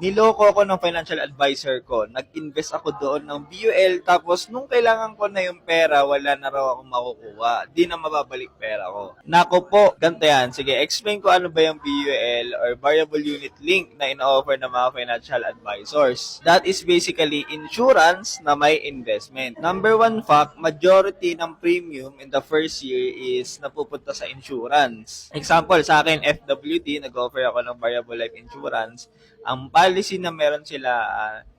niloko ako ng financial advisor ko. Nag-invest ako doon ng BUL, tapos nung kailangan ko na yung pera, wala na raw akong makukuha. Di na mababalik pera ko. Nako po, ganito yan. Sige, explain ko ano ba yung BUL or Variable Unit Link na ino-offer ng mga financial advisors. That is basically insurance na may investment. Number one fact, majority ng premium in the first year is napupunta sa insurance. Example, sa akin, FWD, nag-offer ako ng variable life insurance. Ang policy na meron sila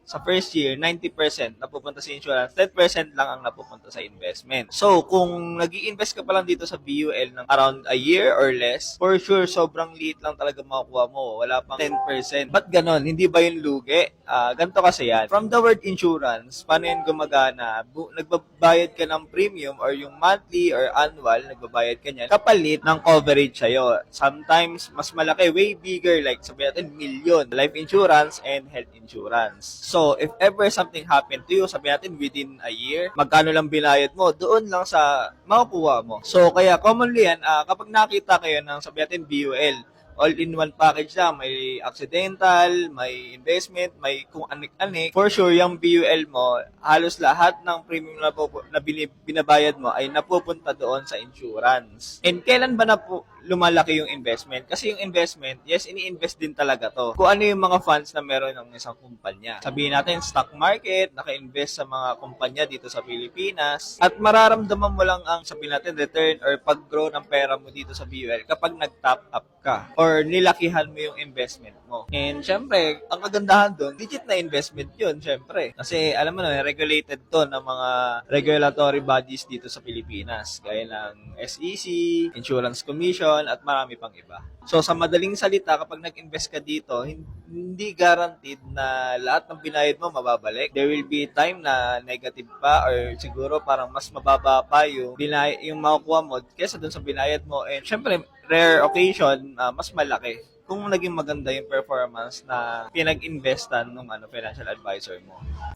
sa first year, 90% napupunta sa insurance, 10% lang ang napupunta sa investment. So, kung nag invest ka pa lang dito sa BUL ng around a year or less, for sure, sobrang liit lang talaga makukuha mo. Wala pang 10%. Ba't ganon? Hindi ba yung lugi? Ganito kasi yan. From the word insurance, paano yan gumagana? Nagbabayad ka ng premium or yung monthly or annual, nagbabayad ka niyan, kapalit ng coverage sa'yo. Sometimes, mas malaki, way bigger, like sabihin natin, million. Life insurance and health insurance. So, if ever something happened to you, sabi natin within a year, magkano lang binayad mo, doon lang sa makukuha mo. So, kaya commonly yan, kapag nakita kayo ng sabi natin BUL, all-in-one package na, may accidental, may investment, may kung anik-anik, for sure, yung BUL mo, halos lahat ng premium na binabayad mo ay napupunta doon sa insurance. And kailan ba na po lumalaki yung investment? Kasi yung investment, yes, ini-invest din talaga to. Kung ano yung mga funds na meron ng isang kumpanya. Sabihin natin, stock market, naka-invest sa mga kumpanya dito sa Pilipinas, at mararamdaman mo lang ang, sabihin natin, return or pag-grow ng pera mo dito sa BUL kapag nag-top up ka or nilakihan mo yung investment mo. And syempre, ang kagandahan doon, legit na investment yun, syempre. Kasi alam mo na, regulated to ng mga regulatory bodies dito sa Pilipinas, gaya ng SEC, Insurance Commission, at marami pang iba. So sa madaling salita, kapag nag-invest ka dito, hindi guaranteed na lahat ng binayad mo mababalik. There will be time na negative pa or siguro parang mas mababa pa yung makukuha mo kesa dun sa binayad mo. And syempre, rare occasion, mas malaki kung naging maganda yung performance na pinag-investan ng financial advisor mo.